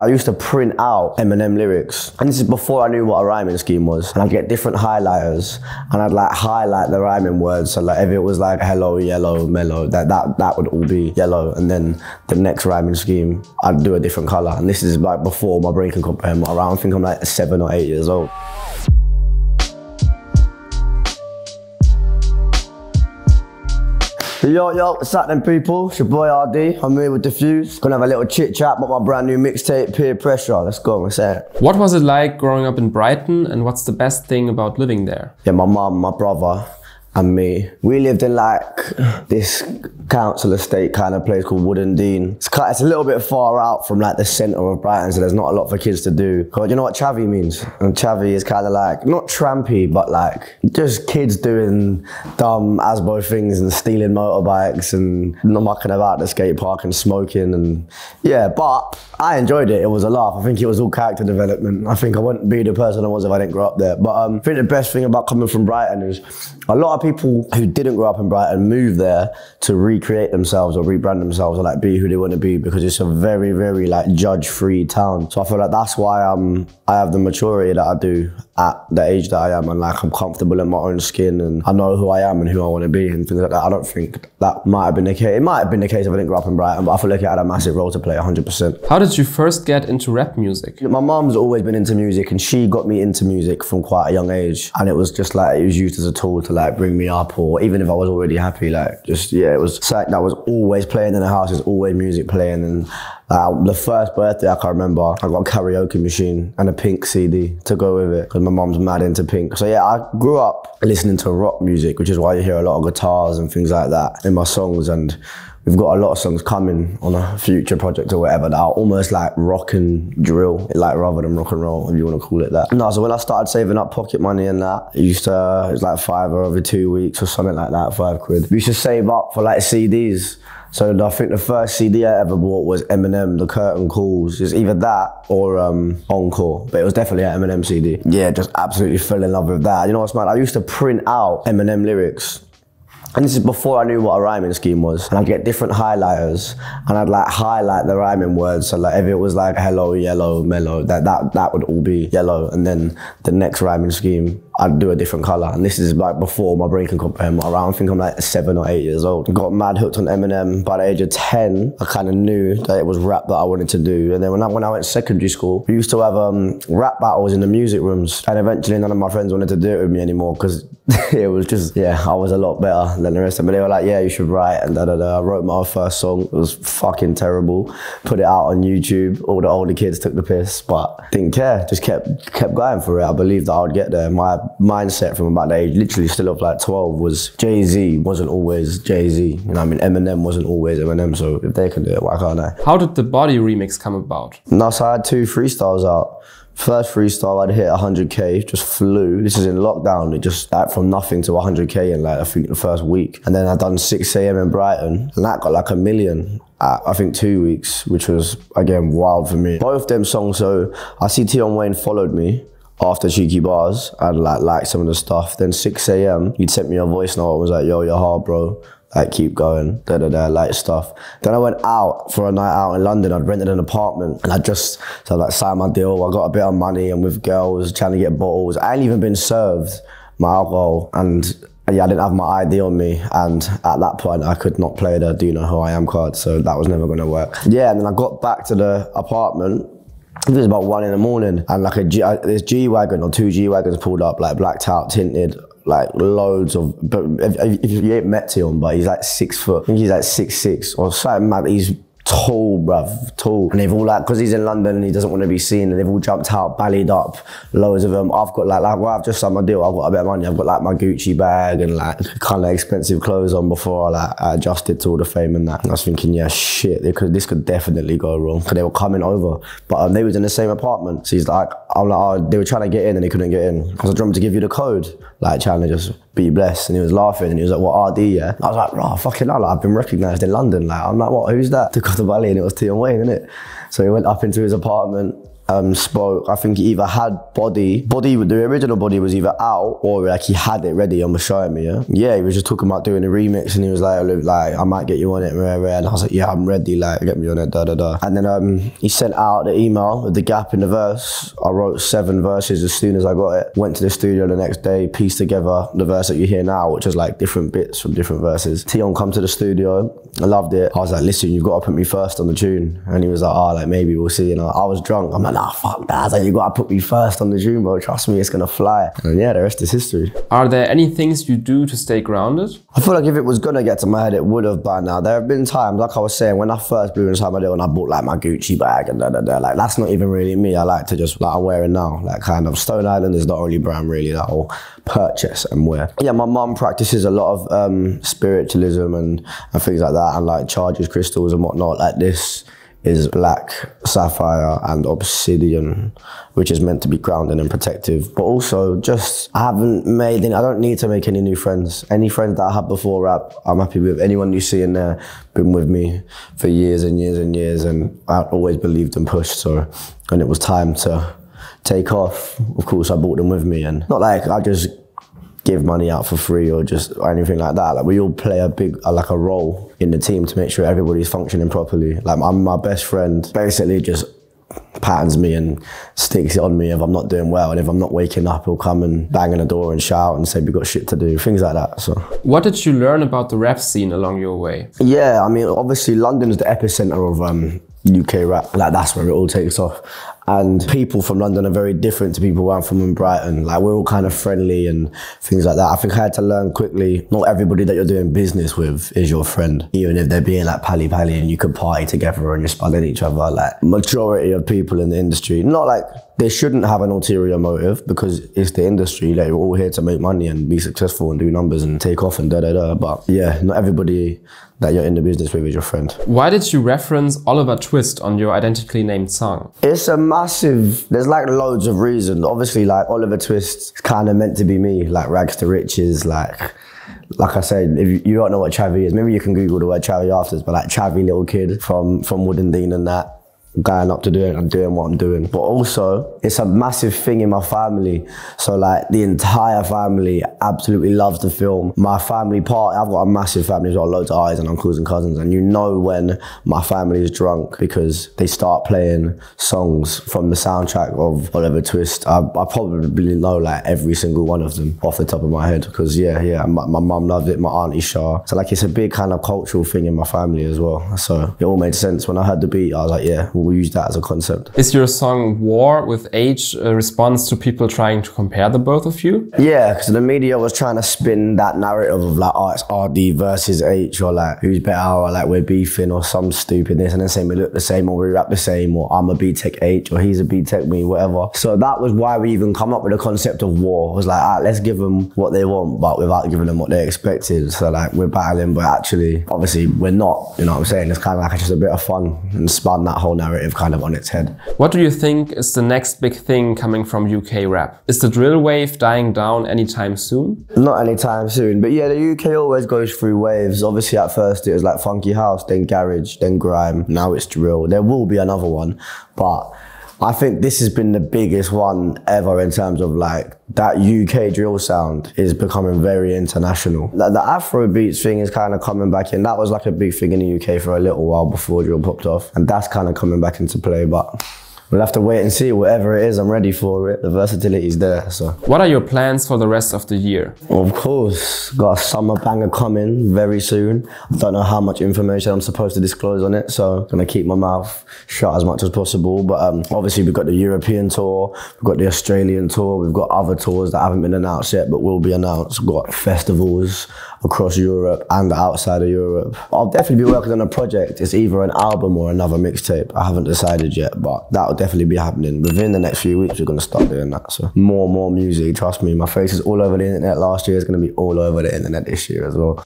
I used to print out Eminem lyrics, and this is before I knew what a rhyming scheme was, and I'd get different highlighters and I'd like highlight the rhyming words. So like if it was like hello, yellow, mellow, that would all be yellow, and then the next rhyming scheme I'd do a different color. And this is like before my brain can comprehend what around. I think I'm like 7 or 8 years old. Yo, what's up then people? It's your boy ArrDee. I'm here with DIFFUS. Gonna have a little chit chat about my brand new mixtape, Peer Pressure. Let's go, what's that? What was it like growing up in Brighton, and what's the best thing about living there? Yeah, my mum, my brother, and me. We lived in like this council estate kind of place called Wooden Dean. It's a little bit far out from like the centre of Brighton, so there's not a lot for kids to do. But you know what chavvy means? And chavvy is kind of like, not trampy, but like just kids doing dumb Asbo things and stealing motorbikes and mucking about the skate park and smoking and yeah, but I enjoyed it. It was a laugh. I think it was all character development. I think I wouldn't be the person I was if I didn't grow up there. But I think the best thing about coming from Brighton is a lot of people who didn't grow up in Brighton move there to recreate themselves or rebrand themselves or like be who they want to be, because it's a very, very like judge-free town. So I feel like that's why I have the maturity that I do at the age that I am, and like I'm comfortable in my own skin and I know who I am and who I want to be and things like that. I don't think that might have been the case. It might have been the case if I didn't grow up in Brighton, but I feel like it had a massive role to play, 100%. How did you first get into rap music? My mum's always been into music, and she got me into music from quite a young age, and it was just like, it was used as a tool to like bring me up, or even if I was already happy, like just, yeah, it was something that was always playing in the house. There's always music playing, and the first birthday I can remember, I got a karaoke machine and a Pink CD to go with it, because my mum's mad into Pink. So yeah, I grew up listening to rock music, which is why you hear a lot of guitars and things like that in my songs, and we've got a lot of songs coming on a future project or whatever that are almost like rock and drill, like rather than rock and roll, if you want to call it that. No, so when I started saving up pocket money and that, it was like £5 every 2 weeks or something like that, £5. We used to save up for like CDs. So I think the first CD I ever bought was Eminem, The Curtain Calls. It's either that or Encore, but it was definitely an Eminem CD. Yeah, just absolutely fell in love with that. You know what's mad? I used to print out Eminem lyrics, and this is before I knew what a rhyming scheme was. And I'd get different highlighters and I'd like highlight the rhyming words. So like if it was like hello, yellow, mellow, that would all be yellow. And then the next rhyming scheme, I'd do a different color. And this is like before my brain can comprehend what around. I think I'm like 7 or 8 years old. Got mad hooked on Eminem. By the age of 10, I kind of knew that it was rap that I wanted to do. And then when I went to secondary school, we used to have rap battles in the music rooms. And eventually none of my friends wanted to do it with me anymore, because it was just, yeah, I was a lot better than the rest of them. But they were like, yeah, you should write, and I wrote my first song. It was fucking terrible. Put it out on YouTube. All the older kids took the piss, but didn't care. Just kept going for it. I believed that I would get there. My mindset from about the age, literally still of like 12, was Jay-Z wasn't always Jay-Z. You know what I mean? Eminem wasn't always Eminem, so if they can do it, why can't I? How did the Body remix come about? No, so I had 2 freestyles out. First freestyle, I'd hit 100K, just flew. This is in lockdown. It just like from nothing to 100K in like I think the first week. And then I'd done 6 AM in Brighton, and that got like 1 million at I think 2 weeks, which was again wild for me. Both them songs, so I see Tion Wayne followed me after Cheeky Bars. I'd like some of the stuff. Then 6 AM, he'd sent me a voice note and was like, yo, you're hard, bro. Like, keep going, like stuff. Then I went out for a night out in London. I'd rented an apartment, and so I like signed my deal. I got a bit of money, and with girls trying to get bottles. I hadn't even been served my alcohol, and yeah, I didn't have my ID on me. And at that point, I could not play the Do You Know Who I Am card, so that was never gonna work. Yeah, and then I got back to the apartment. It was about 1 in the morning, and like this G-Wagon or 2 G-Wagons pulled up, like blacked out, tinted, like loads of, but if you ain't met Tion, but he's like 6 foot, I think he's like 6'6" or something mad. He's tall, bruv, tall. And they've all like, because he's in London and he doesn't want to be seen, and they've all jumped out, ballied up, loads of them. I've got like well, I've just signed my deal, I've got a bit of money, I've got like my Gucci bag and like kind of expensive clothes on before I adjusted to all the fame and that. And I was thinking, yeah, shit, this could definitely go wrong, because they were coming over. But they was in the same apartment. So he's like, I'm like, oh, they were trying to get in and they couldn't get in. I was like, do you want me to give you the code? Like trying to just be blessed. And he was laughing, and he was like, what, ArrDee, yeah? And I was like, oh, fucking hell, like, I've been recognised in London. Like, I'm like, what, who's that? Took off the belly, and it was Tion Wayne, innit? So he went up into his apartment, spoke. I think he either had Body, the original Body was either out or like he had it ready and was showing me, yeah, he was just talking about doing a remix and he was like, I might get you on it, and I was like, yeah, I'm ready, like, get me on it, da. And then he sent out the email with the gap in the verse. I wrote 7 verses as soon as I got it, went to the studio the next day, pieced together the verse that you hear now, which is like different bits from different verses. Tion come to the studio, I loved it. I was like, listen, you've got to put me first on the tune. And he was like, oh, like maybe we'll see. And I was drunk. I'm like, nah, fuck that. I was like, you got to put me first on the tune, bro. Trust me, it's going to fly. And yeah, the rest is history. Are there any things you do to stay grounded? I feel like if it was going to get to my head, it would have by now. There have been times, like I was saying, when I first blew inside my deal and I bought like my Gucci bag and like that's not even really me. I like to just, like I'm wearing now, like kind of Stone Island is the only brand really that I'll purchase and wear. Yeah, my mum practices a lot of spiritualism and things like that, and like charges crystals and whatnot. Like this is black sapphire and obsidian, which is meant to be grounding and protective. But also just, I don't need to make any new friends. Any friends that I had before rap, I'm happy with. Anyone you see in there, been with me for years and years and years, and I always believed and pushed. So when it was time to take off, of course I brought them with me, and not like I just give money out for free or anything like that. Like we all play a big, like a role in the team to make sure everybody's functioning properly. Like my best friend basically just patterns me and sticks it on me if I'm not doing well, and if I'm not waking up, he'll come and bang on the door and shout and say we got shit to do, things like that. So what did you learn about the rap scene along your way? Yeah, I mean, obviously London's the epicenter of UK rap. Like that's where it all takes off. And people from London are very different to people where I'm from in Brighton. Like we're all kind of friendly and things like that. I think I had to learn quickly, not everybody that you're doing business with is your friend. Even if they're being like pally and you could party together and you're spelling each other. Like majority of people in the industry, not like they shouldn't have an ulterior motive because it's the industry. Like we're all here to make money and be successful and do numbers and take off and da. But yeah, not everybody that you're in the business with is your friend. Why did you reference Oliver Twist on your identically named song? It's a massive, there's like loads of reasons. Obviously like Oliver Twist is kind of meant to be me, like rags to riches, like I said, if you don't know what Chavy is, maybe you can Google the word Chavy afterwards, but like Chavy little kid from Woodendine and that, going up to doing what I'm doing. But also, it's a massive thing in my family. So like the entire family absolutely loves the film. My family part, I've got a massive family, I've got loads of aunts and uncles and cousins, and you know when my family is drunk because they start playing songs from the soundtrack of Oliver Twist. I probably know like every single one of them off the top of my head because yeah, my mum loved it, my auntie Shah. So like it's a big kind of cultural thing in my family as well. So it all made sense. When I heard the beat, I was like, yeah, we'll use that as a concept. Is your song War with Aitch a response to people trying to compare the both of you? Yeah, because the media was trying to spin that narrative of like, oh, it's ArrDee versus Aitch, or like, who's better, or like, we're beefing, or some stupidness, and then saying we look the same, or we rap the same, or I'm a B-Tech Aitch, or he's a B-Tech me, whatever. So that was why we even come up with the concept of war. It was like, all right, let's give them what they want, but without giving them what they expected. So like, we're battling, but actually, obviously, we're not, you know what I'm saying? It's kind of like just a bit of fun and spun that whole narrative kind of on its head. What do you think is the next big thing coming from UK rap? Is the drill wave dying down anytime soon? Not anytime soon, but yeah, the UK always goes through waves. Obviously at first it was like funky house, then garage, then grime, now it's drill. There will be another one, but I think this has been the biggest one ever in terms of like that UK drill sound is becoming very international. The Afro beats thing is kind of coming back in. That was like a big thing in the UK for a little while before drill popped off, and that's kind of coming back into play, but we'll have to wait and see. Whatever it is, I'm ready for it. The versatility is there, so. What are your plans for the rest of the year? Of course, got a summer banger coming very soon. I don't know how much information I'm supposed to disclose on it, so I'm gonna keep my mouth shut as much as possible. But obviously we've got the European tour, we've got the Australian tour, we've got other tours that haven't been announced yet, but will be announced. We've got festivals across Europe and outside of Europe. I'll definitely be working on a project. It's either an album or another mixtape. I haven't decided yet, but that'll definitely be happening. Within the next few weeks, we're gonna start doing that. So more music, trust me. My face is all over the internet last year. It's gonna be all over the internet this year as well.